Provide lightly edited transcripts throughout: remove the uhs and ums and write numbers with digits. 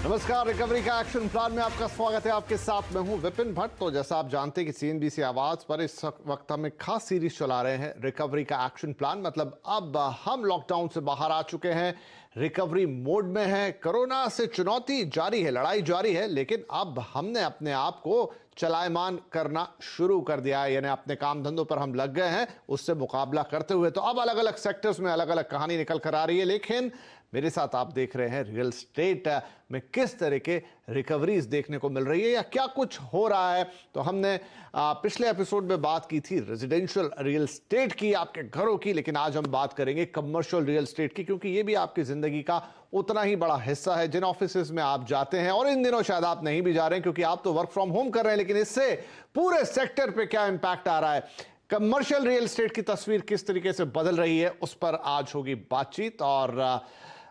नमस्कार। रिकवरी का action plan में आपका स्वागत है। आपके साथ मैं हूं विपिन भट्ट। तो जैसा आप जानते हैं कि सीएनबीसी आवाज पर इस वक्त हम एक खास सीरीज चला रहे हैं, रिकवरी का एक्शन प्लान। मतलब अब हम लॉकडाउन से बाहर आ चुके हैं, रिकवरी मोड में है। कोरोना से चुनौती जारी है, लड़ाई जारी है, लेकिन अब हमने अपने आप को चलायमान करना शुरू कर दिया है, यानी अपने काम धंधों पर हम लग गए हैं उससे मुकाबला करते हुए। तो अब अलग अलग सेक्टर्स में अलग अलग कहानी निकल कर आ रही है, लेकिन मेरे साथ आप देख रहे हैं रियल एस्टेट में किस तरह के रिकवरीज देखने को मिल रही है या क्या कुछ हो रहा है। तो हमने पिछले एपिसोड में बात की थी रेजिडेंशियल रियल एस्टेट की, आपके घरों की, लेकिन आज हम बात करेंगे कमर्शियल रियल एस्टेट की, क्योंकि ये भी आपकी जिंदगी का उतना ही बड़ा हिस्सा है। जिन ऑफिसेज में आप जाते हैं, और इन दिनों शायद आप नहीं भी जा रहे हैं क्योंकि आप तो वर्क फ्रॉम होम कर रहे हैं, लेकिन इससे पूरे सेक्टर पे क्या इंपैक्ट आ रहा है, कमर्शियल रियल एस्टेट की तस्वीर किस तरीके से बदल रही है, उस पर आज होगी बातचीत। और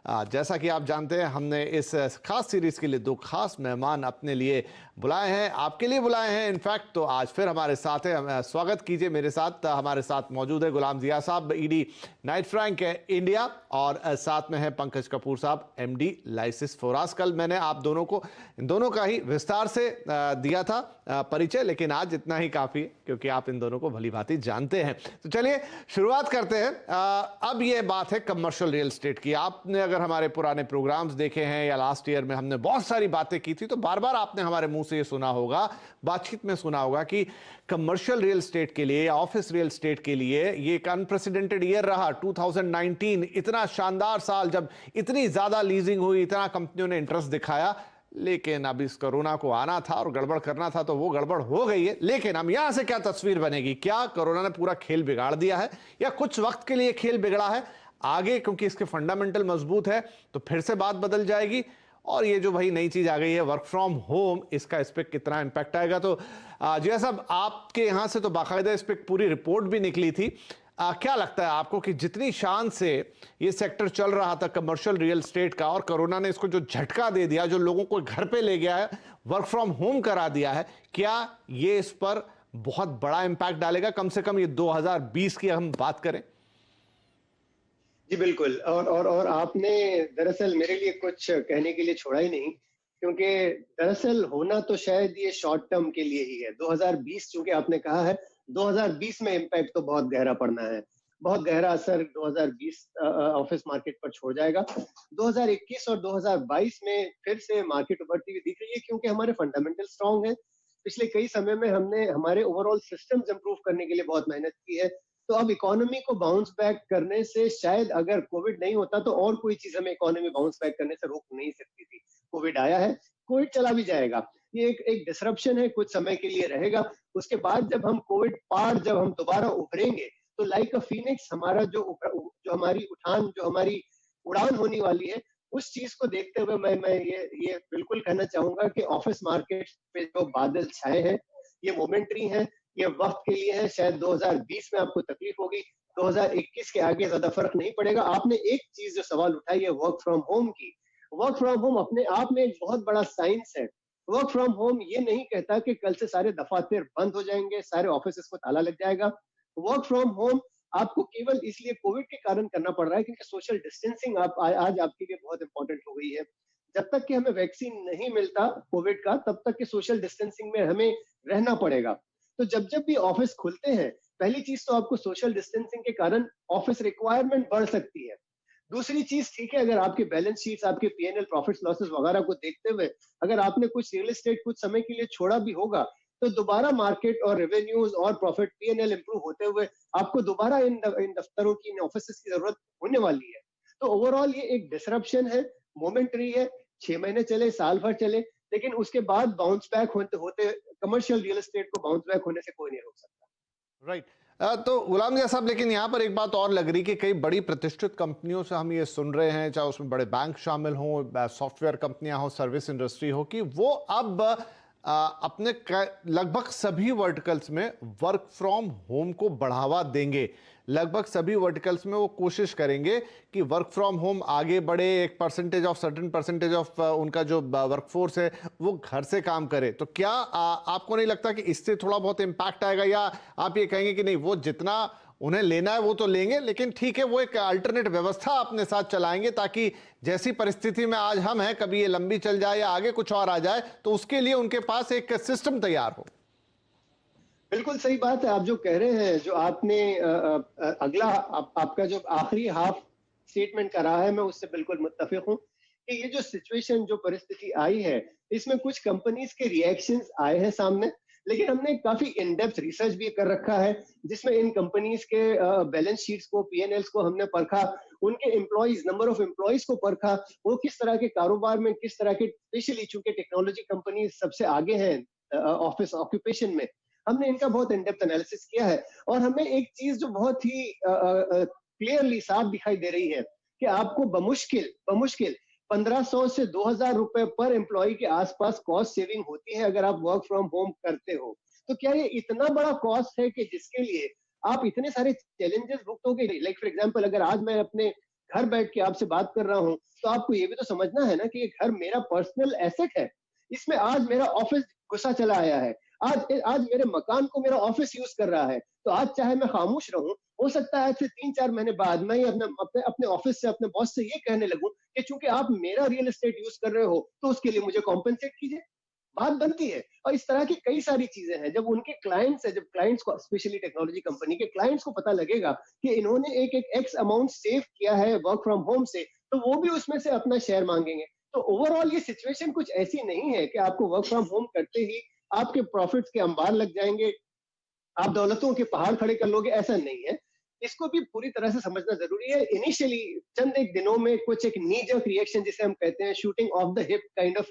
जैसा कि आप जानते हैं, हमने इस खास सीरीज के लिए दो खास मेहमान अपने लिए बुलाए हैं, आपके लिए बुलाए हैं इनफैक्ट। तो आज फिर हमारे साथ है, स्वागत कीजिए मेरे साथ। हमारे साथ मौजूद है गुलाम जिया साहब, ईडी नाइट फ्रैंक इंडिया, और साथ में है पंकज कपूर साहब, एमडी लाइसिस फोरास। कल मैंने आप दोनों को, इन दोनों का ही विस्तार से दिया था परिचय, लेकिन आज इतना ही काफी है क्योंकि आप इन दोनों को भली भांति जानते हैं। तो चलिए शुरुआत करते हैं। अब ये बात है कमर्शियल रियल एस्टेट की। आपने अगर हमारे पुराने प्रोग्राम्स देखे हैं या लास्ट ईयर में हमने बहुत सारी बातें की थी, तो बार बार आपने हमारे मुंह से ये सुना होगा, बातचीत में सुना होगा कि कमर्शियल रियल एस्टेट के लिए, ऑफिस रियल एस्टेट के लिए ये एक अनप्रेसिडेंटेड ईयर रहा। 2019 इतना शानदार साल, जब इतनी ज्यादा लीजिंग हुई, इतना कंपनियों ने इंटरेस्ट दिखाया। लेकिन अब इस कोरोना को आना था और गड़बड़ करना था, तो वो गड़बड़ हो गई है। लेकिन हम यहां से क्या तस्वीर बनेगी? क्या कोरोना ने पूरा खेल बिगाड़ दिया है या कुछ वक्त के लिए खेल बिगड़ा है? आगे क्योंकि इसके फंडामेंटल मजबूत है तो फिर से बात बदल जाएगी। और ये जो भाई नई चीज आ गई है वर्क फ्रॉम होम, इसका इस पर कितना इंपैक्ट आएगा? तो जी साहब, आपके यहां से तो बाकायदा इस पर पूरी रिपोर्ट भी निकली थी। क्या लगता है आपको कि जितनी शान से ये सेक्टर चल रहा था कमर्शियल रियल एस्टेट का, और कोरोना ने इसको जो झटका दे दिया, जो लोगों को घर पे ले गया है, वर्क फ्रॉम होम करा दिया है, क्या ये इस पर बहुत बड़ा इंपैक्ट डालेगा? कम से कम ये 2020 की हम बात करें। जी बिल्कुल। और आपने दरअसल मेरे लिए कुछ कहने के लिए छोड़ा ही नहीं, क्योंकि दरअसल होना तो शायद ये शॉर्ट टर्म के लिए ही है। 2020 चूंकि आपने कहा है, 2020 में इम्पैक्ट तो बहुत गहरा पड़ना है, बहुत गहरा असर 2020 ऑफिस मार्केट पर छोड़ जाएगा। 2021 और 2022 में फिर से मार्केट उभरती हुई दिख रही है, क्योंकि हमारे फंडामेंटल स्ट्रांग है। पिछले कई समय में हमने हमारे ओवरऑल सिस्टम्स इंप्रूव करने के लिए बहुत मेहनत की है। तो अब इकोनॉमी को बाउंस बैक करने से, शायद अगर कोविड नहीं होता तो और कोई चीज हमें इकोनॉमी बाउंस बैक करने से रोक नहीं सकती थी। कोविड आया है, कोविड चला भी जाएगा, ये एक डिसरप्शन है, कुछ समय के लिए रहेगा। उसके बाद जब हम कोविड पार, जब हम दोबारा उभरेंगे, तो लाइक अ फीनिक्स हमारा जो हमारी उठान, जो हमारी उड़ान होने वाली है, उस चीज को देखते हुए मैं ये बिल्कुल कहना चाहूंगा कि ऑफिस मार्केट पे जो बादल छाए हैं, ये मोमेंटरी हैं, ये वक्त के लिए है। शायद 2020 में आपको तकलीफ होगी, 2021 के आगे ज्यादा फर्क नहीं पड़ेगा। आपने एक चीज जो सवाल उठाई है वर्क फ्रॉम होम की, वर्क फ्रॉम होम अपने आप में एक बहुत बड़ा साइंस है। वर्क फ्रॉम होम ये नहीं कहता कि कल से सारे दफातर बंद हो जाएंगे, सारे ऑफिस को ताला लग जाएगा। वर्क फ्रॉम होम आपको केवल इसलिए कोविड के कारण करना पड़ रहा है क्योंकि सोशल डिस्टेंसिंग आज आपके लिए बहुत इंपॉर्टेंट हो गई है। जब तक कि हमें वैक्सीन नहीं मिलता कोविड का, तब तक कि सोशल डिस्टेंसिंग में हमें रहना पड़ेगा। तो जब जब भी ऑफिस खुलते हैं, पहली चीज तो आपको सोशल डिस्टेंसिंग के कारण ऑफिस रिक्वायरमेंट बढ़ सकती है। दूसरी चीज, ठीक है, अगर आपके बैलेंस शीट्स, आपके पीएनएल, प्रॉफिट्स लॉसेस वगैरह को देखते हुए अगर आपने कुछ रियल एस्टेट कुछ समय के लिए छोड़ा भी होगा, तो दोबारा मार्केट और रेवेन्यूज और प्रॉफिट पीएनएल इंप्रूव होते हुए आपको दोबारा इन दफ्तरों की, इन ऑफिस की जरूरत होने वाली है। तो ओवरऑल ये एक डिसरप्शन है, मोमेंटरी है, 6 महीने चले, साल भर चले, लेकिन उसके बाद बाउंस बैक होते होते कमर्शियल रियल एस्टेट को बाउंस बैक होने से कोई नहीं रोक सकता। राइट। तो गुलाम जिया साहब, लेकिन यहाँ पर एक बात और लग रही कि कई बड़ी प्रतिष्ठित कंपनियों से हम ये सुन रहे हैं, चाहे उसमें बड़े बैंक शामिल हों, सॉफ्टवेयर कंपनियां हो, सर्विस इंडस्ट्री हो, कि वो अब अपने लगभग सभी वर्टिकल्स में वर्क फ्रॉम होम को बढ़ावा देंगे। लगभग सभी वर्टिकल्स में वो कोशिश करेंगे कि वर्क फ्रॉम होम आगे बढ़े, एक percentage of, certain percentage of उनका जो वर्कफोर्स है वो घर से काम करे। तो क्या आपको नहीं लगता कि इससे थोड़ा बहुत इम्पैक्ट आएगा, या आप ये कहेंगे कि नहीं, वो जितना उन्हें लेना है वो तो लेंगे, लेकिन ठीक है वो एक अल्टरनेट व्यवस्था अपने साथ चलाएंगे ताकि जैसी परिस्थिति में आज हम हैं, कभी ये लंबी चल जाए या आगे कुछ और आ जाए तो उसके लिए उनके पास एक सिस्टम तैयार हो। बिल्कुल सही बात है आप जो कह रहे हैं। जो आपने अगला आपका जो आखिरी हाफ स्टेटमेंट का रहा है, मैं उससे बिल्कुल मुत्तफिक हूँ कि ये जो सिचुएशन, जो परिस्थिति आई है, इसमें कुछ कंपनीज के रिएक्शंस आए हैं सामने, लेकिन हमने काफी इन डेप्थ रिसर्च भी कर रखा है जिसमें इन कंपनीज के बैलेंस शीट्स को, पीएनएल्स को हमने परखा, उनके एम्प्लॉइज, नंबर ऑफ एम्प्लॉइज को परखा, वो किस तरह के कारोबार में, किस तरह के, स्पेशली चूंकि टेक्नोलॉजी कंपनी सबसे आगे हैं ऑफिस ऑक्यूपेशन में, हमने इनका बहुत इन डेप्थ एनालिसिस किया है। और हमें एक चीज जो बहुत ही क्लियरली साफ दिखाई दे रही है कि आपको बमुश्किल बमुश्किल 1500 से 2000 रुपए पर एम्प्लॉय के आसपास कॉस्ट सेविंग होती है अगर आप वर्क फ्रॉम होम करते हो। तो क्या ये इतना बड़ा कॉस्ट है कि जिसके लिए आप इतने सारे चैलेंजेस भुगतोगे? लाइक फॉर एग्जांपल, अगर आज मैं अपने घर बैठ के आपसे बात कर रहा हूं, तो आपको ये भी तो समझना है ना कि ये घर मेरा पर्सनल एसेट है। इसमें आज मेरा ऑफिस घुसा चला आया है, आज आज मेरे मकान को मेरा ऑफिस यूज कर रहा है, तो आज चाहे मैं खामोश रहूं, हो सकता है आज से 3-4 महीने बाद मैं ही अपने ऑफिस से, अपने बॉस से ये कहने लगूं कि चूंकि आप मेरा रियल एस्टेट यूज कर रहे हो तो उसके लिए मुझे कॉम्पेंसेट कीजिए। बात बनती है। और इस तरह की कई सारी चीजें हैं। जब उनके क्लाइंट्स है, जब क्लाइंट्स को, स्पेशली टेक्नोलॉजी कंपनी के क्लाइंट्स को पता लगेगा कि इन्होंने एक एक एक्स अमाउंट सेव किया है वर्क फ्रॉम होम से, तो वो भी उसमें से अपना शेयर मांगेंगे। तो ओवरऑल ये सिचुएशन कुछ ऐसी नहीं है कि आपको वर्क फ्रॉम होम करते ही आपके प्रॉफिट्स के अंबार लग जाएंगे, आप दौलतों के पहाड़ खड़े कर लोगे, ऐसा नहीं है। इसको भी पूरी तरह से समझना जरूरी है। इनिशियली चंद एक दिनों में कुछ एक नी जर्क रिएक्शन, जिसे हम कहते हैं shooting of the hip kind of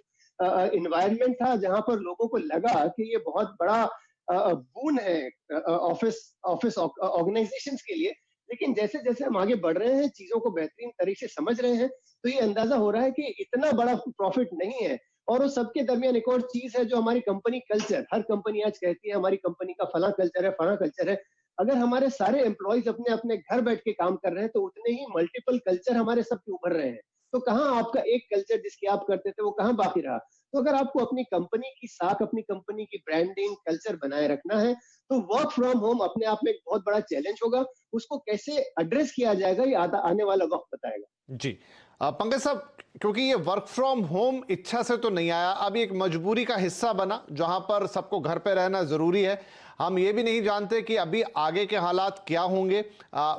environment था, जहां पर लोगों को लगा कि ये बहुत बड़ा बून है ऑफिस ऑफिस ऑर्गेनाइजेशंस के लिए। लेकिन जैसे जैसे हम आगे बढ़ रहे हैं, चीजों को बेहतरीन तरीके से समझ रहे हैं, तो ये अंदाजा हो रहा है कि इतना बड़ा प्रॉफिट नहीं है। और उस सबके दरमियान एक और चीज है जो हमारी कंपनी कल्चर, हर कंपनी आज कहती है हमारी कंपनी का फला कल्चर है, फला कल्चर है। अगर हमारे सारे एम्प्लॉयज अपने अपने घर बैठ के काम कर रहे हैं, तो उतने ही मल्टीपल कल्चर हमारे सबके उभर रहे हैं। तो कहाँ आपका एक कल्चर जिसकी आप करते थे वो कहाँ बाकी रहा? तो अगर आपको अपनी कंपनी की साख, अपनी कंपनी की ब्रांडिंग, कल्चर बनाए रखना है, तो वर्क फ्रॉम होम अपने आप में एक बहुत बड़ा चैलेंज होगा। उसको कैसे एड्रेस किया जाएगा, ये आने वाला वक्त बताएगा। जी पंकज साहब, क्योंकि ये वर्क फ्रॉम होम इच्छा से तो नहीं आया, अब एक मजबूरी का हिस्सा बना जहां पर सबको घर पे रहना जरूरी है। हम ये भी नहीं जानते कि अभी आगे के हालात क्या होंगे।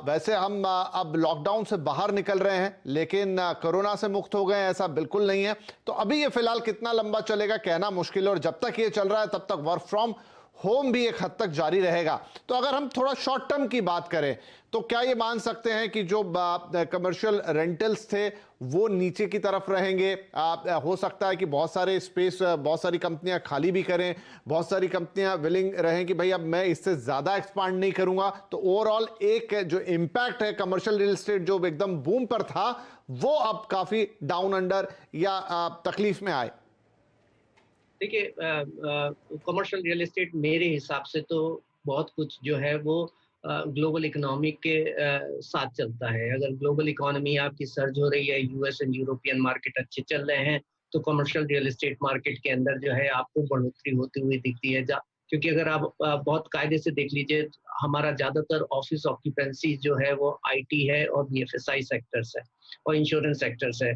वैसे हम अब लॉकडाउन से बाहर निकल रहे हैं, लेकिन कोरोना से मुक्त हो गए ऐसा बिल्कुल नहीं है। तो अभी ये फिलहाल कितना लंबा चलेगा कहना मुश्किल है, और जब तक ये चल रहा है तब तक वर्क फ्रॉम होम भी एक हद तक जारी रहेगा। तो अगर हम थोड़ा शॉर्ट टर्म की बात करें तो क्या ये मान सकते हैं कि जो कमर्शियल रेंटल्स थे वो नीचे की तरफ रहेंगे? हो सकता है कि बहुत सारे स्पेस, बहुत सारी कंपनियां खाली भी करें, बहुत सारी कंपनियां विलिंग रहें कि भाई अब मैं इससे ज्यादा एक्सपांड नहीं करूंगा। तो ओवरऑल एक जो इम्पैक्ट है कमर्शियल रियल एस्टेट जो एकदम बूम पर था, वो अब काफी डाउन अंडर या तकलीफ में आए। देखिए, कमर्शियल रियल एस्टेट मेरे हिसाब से तो बहुत कुछ जो है वो ग्लोबल इकोनॉमी के साथ चलता है। अगर ग्लोबल इकोनॉमी आपकी सर्ज हो रही है, यूएस एंड यूरोपियन मार्केट अच्छे चल रहे हैं, तो कमर्शियल रियल एस्टेट मार्केट के अंदर जो है आपको बढ़ोतरी होती हुई दिखती है। क्योंकि अगर आप बहुत कायदे से देख लीजिए, हमारा ज़्यादातर ऑफिस ऑक्यूपेंसी जो है वो आईटी है और बीएफएसआई सेक्टर्स है और इंश्योरेंस सेक्टर्स है।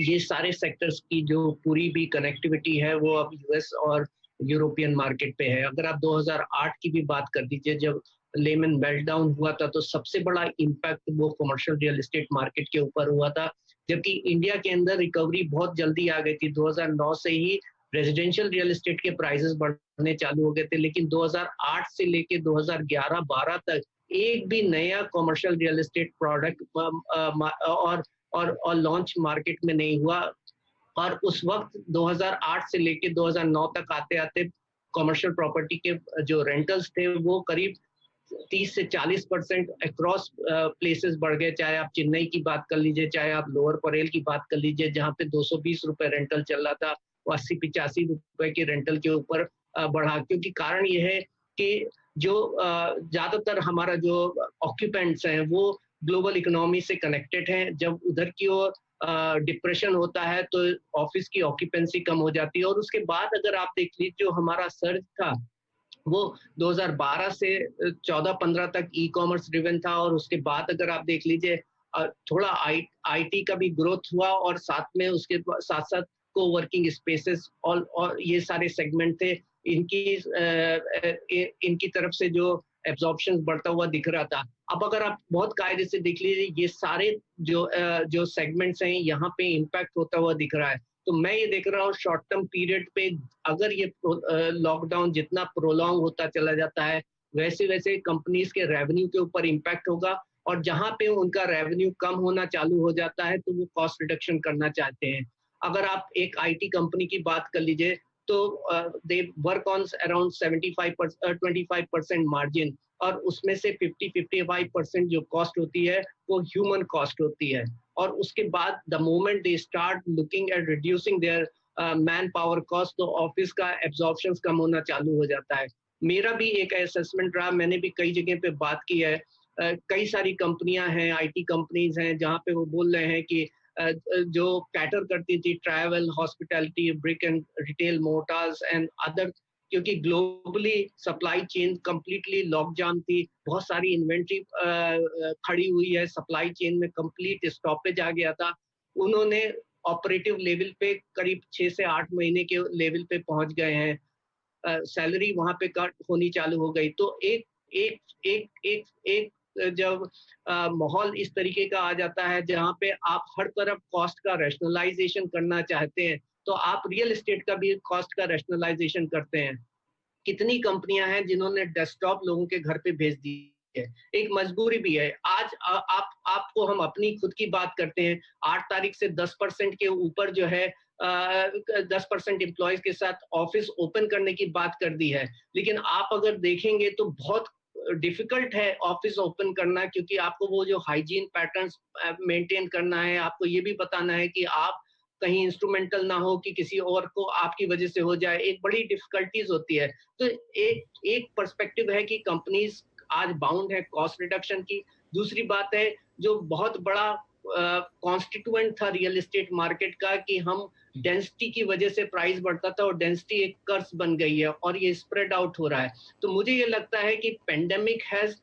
ये सारे सेक्टर्स की जो पूरी भी कनेक्टिविटी है वो अब यूएस और यूरोपियन मार्केट पे है। अगर आप 2008 की भी बात कर दीजिए, जब लेमन मेल्टडाउन हुआ था, तो सबसे बड़ा इम्पैक्ट वो कमर्शियल रियल एस्टेट मार्केट के ऊपर हुआ था। जबकि इंडिया के अंदर रिकवरी बहुत जल्दी आ गई थी। 2009 से ही रेजिडेंशियल रियल एस्टेट के प्राइसेस बढ़ने चालू हो गए थे, लेकिन 2008 से लेके 2011-12 तक एक भी नया कमर्शियल रियल एस्टेट प्रोडक्ट और लॉन्च मार्केट में नहीं हुआ। और उस वक्त 2008 से लेके 2009 तक आते आते कमर्शियल प्रॉपर्टी के जो रेंटल्स थे वो करीब 30 से 40% अक्रॉस प्लेसेस बढ़ गए। चाहे आप चेन्नई की बात कर लीजिए, चाहे आप लोअर परेल की बात कर लीजिए, जहाँ पे 220 रुपए रेंटल चल रहा था, वो 80-85 रुपए के रेंटल के ऊपर बढ़ा। क्योंकि कारण ये है कि जो ज्यादातर हमारा जो ऑक्यूपेंट्स हैं वो ग्लोबल इकोनॉमी से कनेक्टेड हैं। जब उधर की ओर डिप्रेशन होता है तो ऑफिस की ऑक्यूपेंसी कम हो जाती है। और उसके बाद अगर आप देख लीजिए, जो हमारा सर्ज था वो 2012 से 14-15 तक ई कॉमर्स ड्रिवन था, और उसके बाद अगर आप देख लीजिए थोड़ा आईटी का भी ग्रोथ हुआ, और साथ में उसके साथ साथ को वर्किंग स्पेसेस और ये सारे सेगमेंट थे, इनकी तरफ से जो एब्जॉर्प्शन बढ़ता हुआ दिख रहा था। अब अगर आप बहुत कायदे से देख लीजिए, ये सारे जो सेगमेंट्स हैं, यहाँ पे इम्पैक्ट होता हुआ दिख रहा है। तो मैं ये देख रहा हूँ शॉर्ट टर्म पीरियड पे, अगर ये लॉकडाउन जितना प्रोलॉन्ग होता चला जाता है, वैसे वैसे कंपनीज के रेवेन्यू के ऊपर इम्पैक्ट होगा, और जहां पे उनका रेवेन्यू कम होना चालू हो जाता है तो वो कॉस्ट रिडक्शन करना चाहते हैं। अगर आप एक आईटी कंपनी की बात कर लीजिए, तो they work on around 25% margin, और उसमें से 50-55% जो कॉस्ट होती है वो ह्यूमन कॉस्ट होती है। और उसके बाद the moment they start looking at reducing there man power cost, तो ऑफिस का एब्जॉर्प्शन कम होना चालू हो जाता है। मेरा भी एक असेसमेंट रहा, मैंने भी कई जगह पे बात की है। कई सारी कंपनियां हैं, आईटी कंपनीज हैं, जहां पे वो बोल रहे हैं कि जो कैटर करती थी travel, hospitality, brick and retail, motors and other, क्योंकि globally supply chain completely lockdown थी, बहुत सारी इन्वेंट्री खड़ी हुई है, सप्लाई चेन में कंप्लीट स्टॉपेज आ गया था। उन्होंने ऑपरेटिव लेवल पे करीब 6 से 8 महीने के लेवल पे पहुंच गए हैं। सैलरी वहां पे कट होनी चालू हो गई। तो एक एक एक एक एक जब माहौल इस तरीके का आ जाता है जहां पे आप हर तरफ कॉस्ट का रैशनलाइजेशन करना चाहते हैं, तो आप रियल एस्टेट का भी कॉस्ट का रैशनलाइजेशन करते हैं। कितनी कंपनियां हैं जिन्होंने डेस्कटॉप लोगों के घर पे भेज दी है, एक मजबूरी भी है। आज आपको हम अपनी खुद की बात करते हैं, 8 तारीख से 10% के ऊपर जो है 10% एम्प्लॉयज के साथ ऑफिस ओपन करने की बात कर दी है, लेकिन आप अगर देखेंगे तो बहुत डिफिकल्ट है ऑफिस ओपन करना, क्योंकि आपको वो जो हाइजीन पैटर्न्स मेंटेन करना है, आपको ये भी बताना है कि आप कहीं इंस्ट्रूमेंटल ना हो कि किसी और को आपकी वजह से हो जाए, एक बड़ी डिफिकल्टीज होती है। तो एक एक पर्सपेक्टिव है कि कंपनीज आज बाउंड है कॉस्ट रिडक्शन की। दूसरी बात है, जो बहुत बड़ा कॉन्स्टिट्यूएंट था रियल एस्टेट मार्केट का, कि हम डेंसिटी की वजह से प्राइस बढ़ता था, और डेंसिटी एक कर्स बन गई है और ये स्प्रेड आउट हो रहा है। तो मुझे ये लगता है कि pandemic has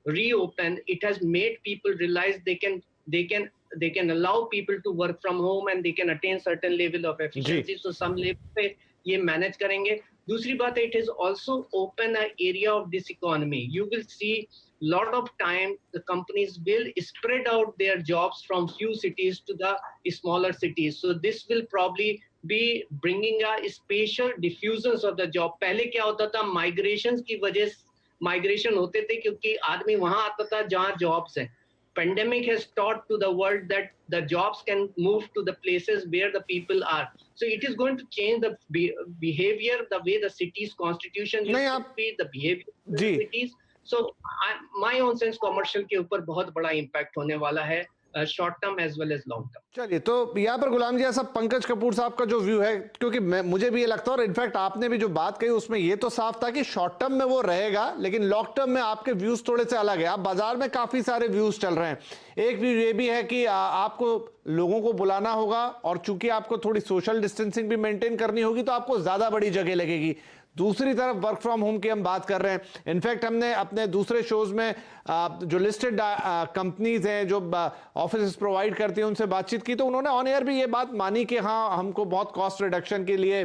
reopen, it has made people realize they can allow people to work from home and they can attain certain level of efficiency, so some level पे ये मैनेज करेंगे। दूसरी बात है, it has also opened an area of this economy. You will see lot of time the companies will spread out their jobs from few cities to the smaller cities, so this will probably be bringing a spatial diffusions of the job. पहले क्या होता था, migrations की वजह migration होते थे क्योंकि आदमी वहां आता था जहां जॉब्स हैं। Pandemic has taught to the world that the jobs can move to the places where the people are. So it is going to change the behavior, the way the city's constitution used to be, the behavior of the cities. So my own sense commercial के ऊपर बहुत बड़ा impact होने वाला है, short term as well as long term. चलिए, तो यहाँ पर गुलाम जी साहब, पंकज कपूर साहब का जो व्यू है, क्योंकि मुझे भी ये लगता है, और इनफैक्ट आपने भी जो बात कही उसमें ये तो साफ था कि शॉर्ट टर्म में वो रहेगा, लेकिन लॉन्ग टर्म में आपके व्यूज थोड़े से अलग है। आप बाजार में काफी सारे व्यूज चल रहे हैं। एक व्यू ये भी है कि आपको लोगों को बुलाना होगा, और चूंकि आपको थोड़ी सोशल डिस्टेंसिंग भी मेंटेन करनी होगी, तो आपको ज्यादा बड़ी जगह लगेगी। दूसरी तरफ वर्क फ्रॉम होम की हम बात कर रहे हैं। इनफैक्ट हमने अपने दूसरे शोज में जो लिस्टेड कंपनीज हैं जो ऑफिस प्रोवाइड करती हैं उनसे बातचीत की, तो उन्होंने ऑन एयर भी ये बात मानी कि हाँ, हमको बहुत कॉस्ट रिडक्शन के लिए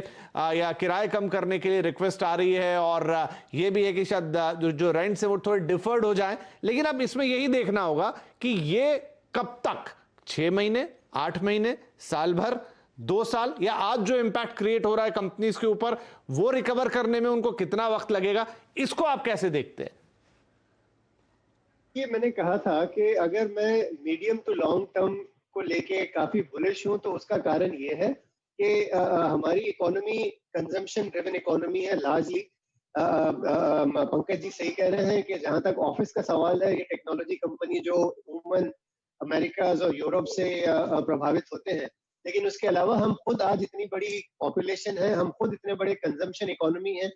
या किराए कम करने के लिए रिक्वेस्ट आ रही है, और ये भी है कि शायद जो रेंट्स है वो थोड़े डिफर्ड हो जाएं। लेकिन अब इसमें यही देखना होगा कि ये कब तक, 6 महीने, 8 महीने, साल भर, 2 साल, या आज जो इंपैक्ट क्रिएट हो रहा है कंपनीज के ऊपर, वो रिकवर करने में उनको कितना वक्त लगेगा, इसको आप कैसे देखते हैं? ये मैंने कहा था कि अगर मैं मीडियम टू लॉन्ग टर्म को लेके काफी बुलिश हूं, तो उसका कारण ये है कि हमारी इकोनॉमी कंजम्पशन ड्रिवन इकोनॉमी है लार्जली। पंकज जी सही कह रहे हैं कि जहां तक ऑफिस का सवाल है, ये टेक्नोलॉजी कंपनी जो उमूमन अमेरिका और यूरोप से प्रभावित होते हैं, लेकिन उसके अलावा हम खुद आज इतनी बड़ी पॉपुलेशन है, हम खुद इतने बड़े कंजम्पशन इकोनॉमी है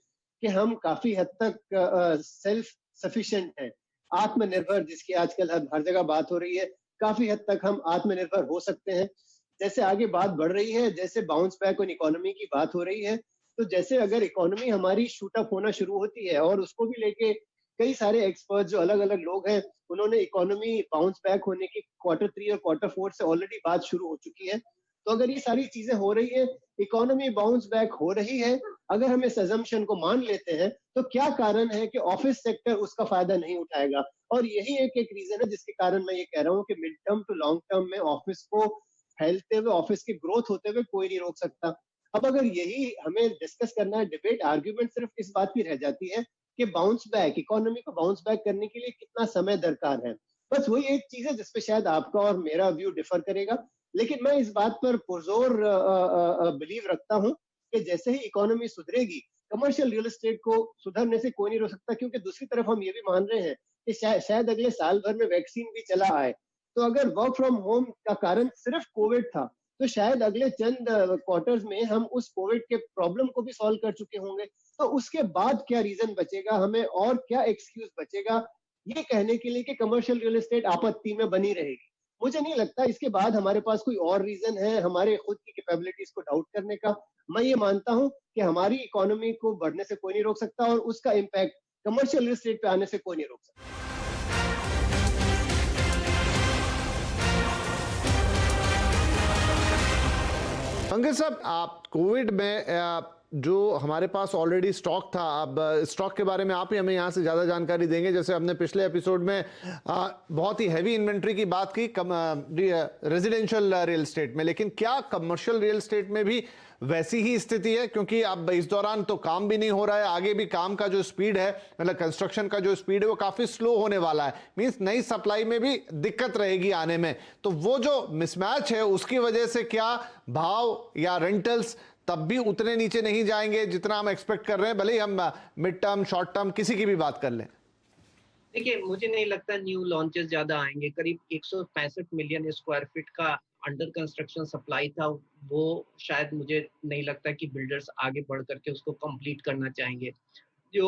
कि हम काफी हद तक सेल्फ सफिशिएंट हैं, आत्मनिर्भर, जिसकी आजकल हर जगह बात हो रही है। काफी हद तक हम आत्मनिर्भर हो सकते हैं। जैसे आगे बात बढ़ रही है, जैसे बाउंस बैक ऑन इकोनॉमी की बात हो रही है, तो जैसे अगर इकोनॉमी हमारी शूट अप होना शुरू होती है, और उसको भी लेके कई सारे एक्सपर्ट जो अलग अलग लोग हैं, उन्होंने इकोनॉमी बाउंस बैक होने की Q3 और Q4 से ऑलरेडी बात शुरू हो चुकी है। तो अगर ये सारी चीजें हो रही है, इकोनॉमी बाउंस बैक हो रही है, अगर हम इस assumption को मान लेते हैं, तो क्या कारण है कि ऑफिस सेक्टर उसका फायदा नहीं उठाएगा? और यही एक रीजन है जिसके कारण मैं ये कह रहा हूँ कि mid term to long term में ऑफिस को फैलते हुए, ऑफिस की ग्रोथ होते हुए कोई नहीं रोक सकता। अब अगर यही हमें डिस्कस करना है, डिबेट आर्ग्यूमेंट सिर्फ इस बात की रह जाती है कि बाउंस बैक, इकोनॉमी को बाउंस बैक करने के लिए कितना समय दरकार है। बस वही एक चीज है जिसपे शायद आपका और मेरा व्यू डिफर करेगा, लेकिन मैं इस बात पर पुरजोर बिलीव रखता हूँ कि जैसे ही इकोनॉमी सुधरेगी, कमर्शियल रियल एस्टेट को सुधरने से कोई नहीं रोक सकता, क्योंकि दूसरी तरफ हम ये भी मान रहे हैं कि शायद अगले साल भर में वैक्सीन भी चला आए। तो अगर वर्क फ्रॉम होम का कारण सिर्फ कोविड था, तो शायद अगले चंद क्वार्टर्स में हम उस कोविड के प्रॉब्लम को भी सॉल्व कर चुके होंगे। तो उसके बाद क्या रीजन बचेगा हमें, और क्या एक्सक्यूज बचेगा ये कहने के लिए कि कमर्शियल रियल एस्टेट आपत्ति में बनी रहेगी? मुझे नहीं लगता इसके बाद हमारे पास कोई और रीजन है हमारे खुद की कैपेबिलिटीज को डाउट करने का। मैं ये मानता हूं कि हमारी इकोनॉमी को बढ़ने से कोई नहीं रोक सकता, और उसका इम्पैक्ट कमर्शियल रियल एस्टेट पे आने से कोई नहीं रोक सकता। पंकज साहब, आप कोविड में जो हमारे पास ऑलरेडी स्टॉक था, अब स्टॉक के बारे में आप ही हमें यहाँ से ज़्यादा जानकारी देंगे। जैसे हमने पिछले एपिसोड में बहुत ही हैवी इन्वेंट्री की बात की रेजिडेंशियल रियल एस्टेट में, लेकिन क्या कमर्शियल रियल एस्टेट में भी वैसी ही स्थिति है? क्योंकि अब इस दौरान तो काम भी नहीं हो रहा है, आगे भी काम का जो स्पीड है, मतलब कंस्ट्रक्शन का जो स्पीड है वो काफ़ी स्लो होने वाला है। मींस नई सप्लाई में भी दिक्कत रहेगी आने में, तो वो जो मिसमैच है उसकी वजह से क्या भाव या रेंटल्स तब भी उतने नीचे नहीं जाएंगे जितना हम एक्सपेक्ट कर रहे हैं, भले ही हम मिड टर्म शॉर्ट टर्म किसी की भी बात कर लें? देखिए, मुझे नहीं लगता न्यू लॉन्चेस ज्यादा आएंगे। करीब 165 मिलियन स्क्वायर फीट का अंडर कंस्ट्रक्शन सप्लाई था, वो शायद मुझे नहीं लगता कि बिल्डर्स आगे बढ़ करके उसको कंप्लीट करना चाहेंगे। जो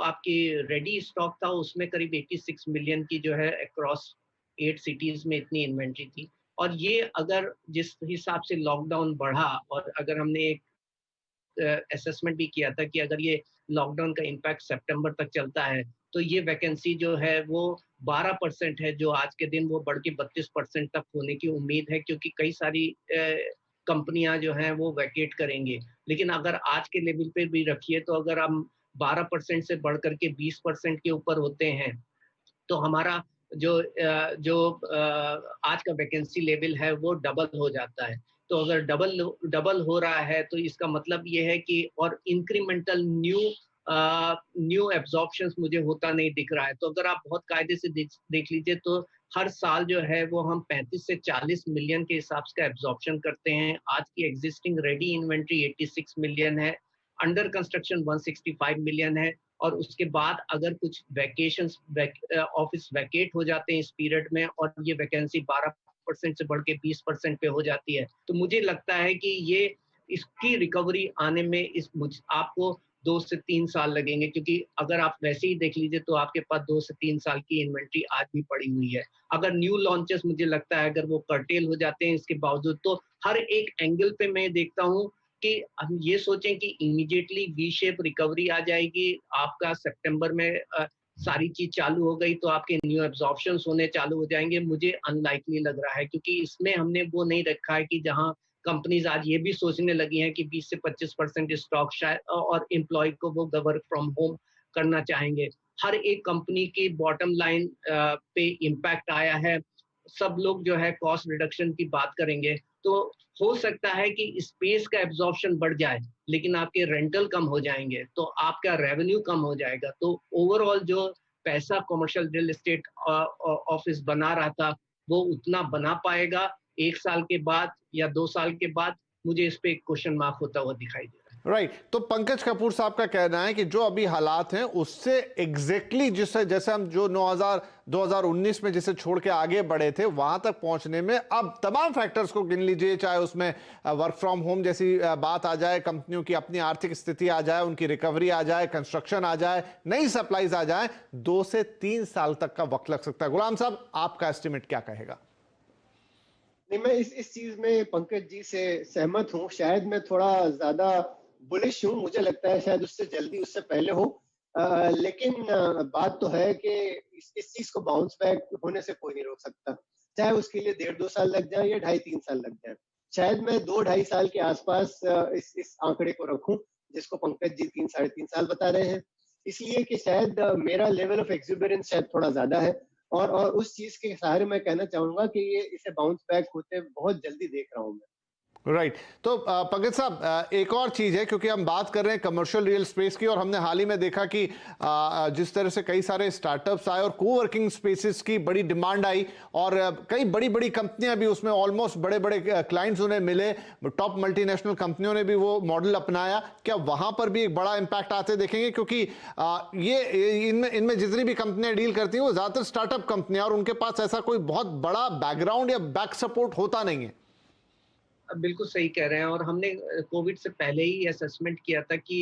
आपकी रेडी स्टॉक था उसमें करीब 86 मिलियन की जो है अक्रॉस 8 सिटीज में इतनी इन्वेंट्री थी। और ये अगर जिस हिसाब से लॉकडाउन बढ़ा, और अगर हमने एक असेसमेंट भी किया था कि अगर ये लॉकडाउन का इम्पैक्ट सितंबर तक चलता है, तो ये वैकेंसी जो है वो 12% है, जो आज के दिन वो बढ़ के 32% तक होने की उम्मीद है, क्योंकि कई सारी कंपनियां जो हैं वो वैकेट करेंगे। लेकिन अगर आज के लेवल पे भी रखिए, तो अगर हम 12% से बढ़ करके 20% के ऊपर होते हैं, तो हमारा जो आज का वैकेंसी लेवल है वो डबल हो जाता है। तो अगर डबल हो रहा है, तो इसका मतलब ये है कि और इंक्रीमेंटल न्यू एब्जॉर्प्शंस मुझे होता नहीं दिख रहा है। तो अगर आप बहुत कायदे से देख लीजिए, तो हर साल जो है वो हम 35 से 40 मिलियन के हिसाब से एब्जॉर्प्शन करते हैं। आज की एग्जिस्टिंग रेडी इन्वेंट्री 86 मिलियन है, अंडर कंस्ट्रक्शन 165 मिलियन है, और उसके बाद अगर कुछ वैकेशंस ऑफिस वैकेट हो जाते हैं इस पीरियड में, और ये वैकेंसी 12% से बढ़ के 20% पे हो जाती है, तो मुझे लगता है कि ये इसकी रिकवरी आने में आपको 2 से 3 साल लगेंगे। क्योंकि अगर आप वैसे ही देख लीजिए, तो आपके पास 2 से 3 साल की इन्वेंट्री आज भी पड़ी हुई है। अगर न्यू लॉन्चेस, मुझे लगता है अगर वो कर्टेल हो जाते हैं इसके बावजूद, तो हर एक एंगल पे मैं देखता हूँ कि हम ये सोचें कि इमीडिएटली वी शेप रिकवरी आ जाएगी, आपका सितंबर में सारी चीज चालू हो गई तो आपके न्यू एब्जॉर्प्शंस होने चालू हो जाएंगे, मुझे अनलाइकली लग रहा है। क्योंकि इसमें हमने वो नहीं रखा है कि जहां कंपनीज आज ये भी सोचने लगी हैं कि 20 से 25% स्टॉक शायद और एम्प्लॉय को वो वर्क फ्रॉम होम करना चाहेंगे। हर एक कंपनी की बॉटम लाइन पे इम्पैक्ट आया है। सब लोग जो है कॉस्ट रिडक्शन की बात करेंगे, तो हो सकता है कि स्पेस का एब्जॉर्प्शन बढ़ जाए, लेकिन आपके रेंटल कम हो जाएंगे, तो आपका रेवेन्यू कम हो जाएगा। तो ओवरऑल जो पैसा कमर्शियल रियल एस्टेट ऑफिस बना रहा था, वो उतना बना पाएगा 1 साल के बाद या 2 साल के बाद? मुझे इस पे एक क्वेश्चन मार्क होता हुआ दिखाई दे रहा है। राइट तो पंकज कपूर साहब का कहना है कि जो अभी हालात हैं उससे एग्जैक्टली जैसे हम जो 2019 में जिसे छोड़ के आगे बढ़े थे वहां तक पहुंचने में अब तमाम फैक्टर्स को गिन लीजिए, चाहे उसमें वर्क फ्रॉम होम जैसी बात आ जाए, कंपनियों की अपनी आर्थिक स्थिति आ जाए, उनकी रिकवरी आ जाए, कंस्ट्रक्शन आ जाए, नई सप्लाईज आ जाए, 2 से 3 साल तक का वक्त लग सकता है। गुलाम साहब, आपका एस्टिमेट क्या कहेगा? नहीं, मैं इस चीज में पंकज जी से सहमत हूँ। शायद मैं थोड़ा ज्यादा बुलिश हूँ, मुझे लगता है शायद उससे पहले हो। लेकिन बात तो है कि इस चीज को बाउंस बैक होने से कोई नहीं रोक सकता, चाहे उसके लिए 1.5-2 साल लग जाए या 2.5-3 साल लग जाए। शायद मैं 2-2.5 साल के आसपास इस आंकड़े को रखूं, जिसको पंकज जी 3-3.5 साल बता रहे हैं, इसलिए कि शायद मेरा लेवल ऑफ एक्सुबरेंस शायद थोड़ा ज्यादा है। और उस चीज के सहारे मैं कहना चाहूंगा कि ये इसे बाउंस बैक होते बहुत जल्दी देख रहा हूं मैं। राइट तो पंकज साहब, एक और चीज है, क्योंकि हम बात कर रहे हैं कमर्शियल रियल स्पेस की और हमने हाल ही में देखा कि जिस तरह से कई सारे स्टार्टअप्स आए और कोवर्किंग स्पेसेस की बड़ी डिमांड आई और कई बड़ी बड़ी कंपनियां भी उसमें, ऑलमोस्ट बड़े बड़े क्लाइंट्स उन्हें मिले, टॉप मल्टीनेशनल कंपनियों ने भी वो मॉडल अपनाया। क्या वहां पर भी एक बड़ा इंपैक्ट आते देखेंगे? क्योंकि ये इनमें जितनी भी कंपनियां डील करती हैं वो ज्यादातर स्टार्टअप कंपनियां, और उनके पास ऐसा कोई बहुत बड़ा बैकग्राउंड या बैक सपोर्ट होता नहीं है। बिल्कुल सही कह रहे हैं, और हमने कोविड से पहले ही असेसमेंट किया था कि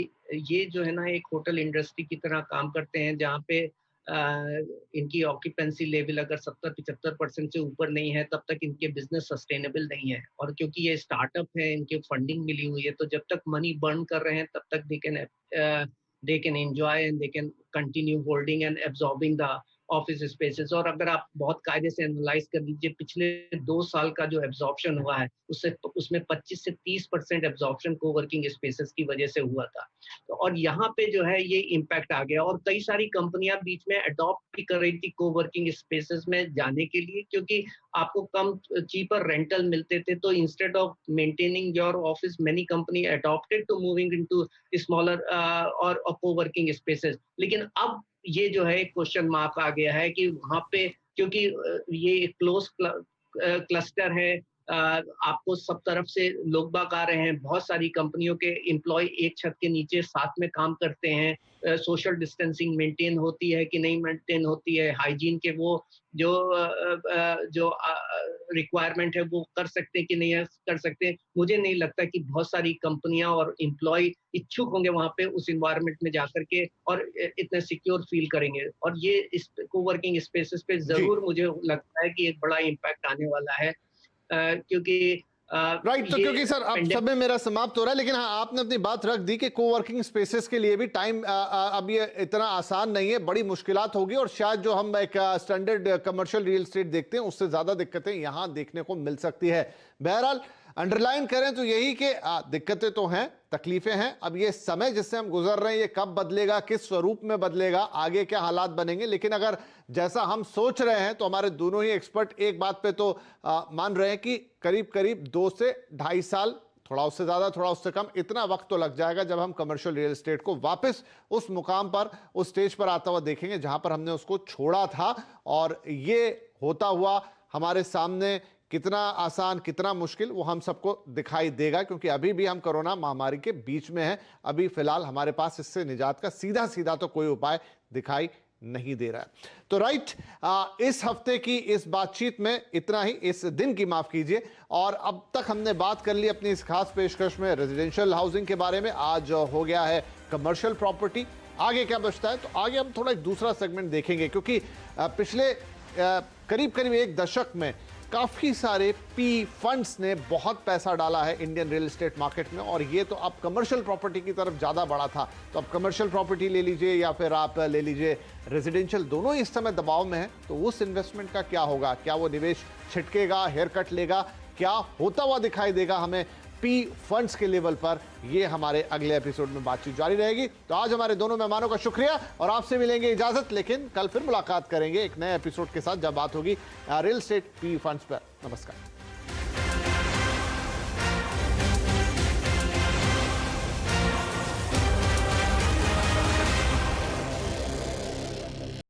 ये जो है ना एक होटल इंडस्ट्री की तरह काम करते हैं, जहाँ पे इनकी ऑक्यूपेंसी लेवल अगर 70-75% से ऊपर नहीं है तब तक इनके बिजनेस सस्टेनेबल नहीं है। और क्योंकि ये स्टार्टअप है, इनके फंडिंग मिली हुई है, तो जब तक मनी बर्न कर रहे हैं तब तक they can enjoy and they can continue holding and absorbing the office spaces. और अगर आप बहुत कायदे से एनालाइज कर लीजिए, पिछले 2 साल का जो एब्जॉर्प्शन हुआ है उसमें 25 से 30% एब्जॉर्प्शन कोवर्किंग स्पेसेस की वजह से हुआ था। तो और यहाँ पे जो है ये इम्पैक्ट आ गया, और कई सारी कंपनियां बीच में अडॉप्ट भी कर रही थी कोवर्किंग स्पेसेस में जाने के लिए, क्योंकि आपको कम चीपर रेंटल मिलते थे। तो instead of maintaining your office, many company adopted to moving into smaller और कोवर्किंग स्पेसेस। लेकिन अब ये जो है क्वेश्चन मार्क आ गया है कि वहां पे, क्योंकि ये क्लोज क्लस्टर है, आपको सब तरफ से लोग बाग आ रहे हैं, बहुत सारी कंपनियों के एम्प्लॉय एक छत के नीचे साथ में काम करते हैं, सोशल डिस्टेंसिंग मेंटेन होती है कि नहीं मेंटेन होती है, हाइजीन के वो जो रिक्वायरमेंट है वो कर सकते हैं कि नहीं कर सकते। मुझे नहीं लगता कि बहुत सारी कंपनियां और एम्प्लॉय इच्छुक होंगे वहां पे उस इन्वायरमेंट में जाकर के और इतने सिक्योर फील करेंगे। और ये इस कोवर्किंग स्पेसेस पे जरूर मुझे लगता है कि एक बड़ा इम्पैक्ट आने वाला है, क्योंकि राइट तो क्योंकि सर अब समय मेरा समाप्त हो रहा है, लेकिन हाँ आपने अपनी बात रख दी कि कोवर्किंग स्पेसेस के लिए भी टाइम अब ये इतना आसान नहीं है, बड़ी मुश्किलात होगी, और शायद जो हम एक स्टैंडर्ड कमर्शियल रियल एस्टेट देखते हैं उससे ज्यादा दिक्कतें यहां देखने को मिल सकती है। बहरहाल अंडरलाइन करें तो यही कि दिक्कतें तो हैं, तकलीफें हैं। अब ये समय जिससे हम गुजर रहे हैं ये कब बदलेगा, किस स्वरूप में बदलेगा, आगे क्या हालात बनेंगे, लेकिन अगर जैसा हम सोच रहे हैं तो हमारे दोनों ही एक्सपर्ट एक बात पे तो मान रहे हैं कि करीब करीब 2 से 2.5 साल, थोड़ा उससे ज्यादा थोड़ा उससे कम, इतना वक्त तो लग जाएगा जब हम कमर्शियल रियल एस्टेट को वापस उस मुकाम पर, उस स्टेज पर आता हुआ देखेंगे जहां पर हमने उसको छोड़ा था। और ये होता हुआ हमारे सामने कितना आसान कितना मुश्किल वो हम सबको दिखाई देगा, क्योंकि अभी भी हम कोरोना महामारी के बीच में हैं। अभी फिलहाल हमारे पास इससे निजात का सीधा सीधा तो कोई उपाय दिखाई नहीं दे रहा है। तो राइट, इस हफ्ते की इस बातचीत में इतना ही, इस दिन की माफ कीजिए। और अब तक हमने बात कर ली अपनी इस खास पेशकश में रेजिडेंशियल हाउसिंग के बारे में, आज हो गया है कमर्शियल प्रॉपर्टी। आगे क्या बचता है, तो आगे हम थोड़ा एक दूसरा सेगमेंट देखेंगे, क्योंकि पिछले करीब करीब 1 दशक में काफ़ी सारे पी फंड्स ने बहुत पैसा डाला है इंडियन रियल एस्टेट मार्केट में, और ये तो अब कमर्शियल प्रॉपर्टी की तरफ ज़्यादा बढ़ा था। तो अब कमर्शियल प्रॉपर्टी ले लीजिए या फिर आप ले लीजिए रेजिडेंशियल, दोनों ही इस समय दबाव में है। तो उस इन्वेस्टमेंट का क्या होगा? क्या वो निवेश छिटकेगा, हेयर कट लेगा, क्या होता हुआ दिखाई देगा हमें पी फंड्स के लेवल पर? ये हमारे अगले एपिसोड में बातचीत जारी रहेगी। तो आज हमारे दोनों मेहमानों का शुक्रिया और आपसे मिलेंगे इजाजत, लेकिन कल फिर मुलाकात करेंगे एक नए एपिसोड के साथ जब बात होगी रियल एस्टेट पी फंड्स पर। नमस्कार।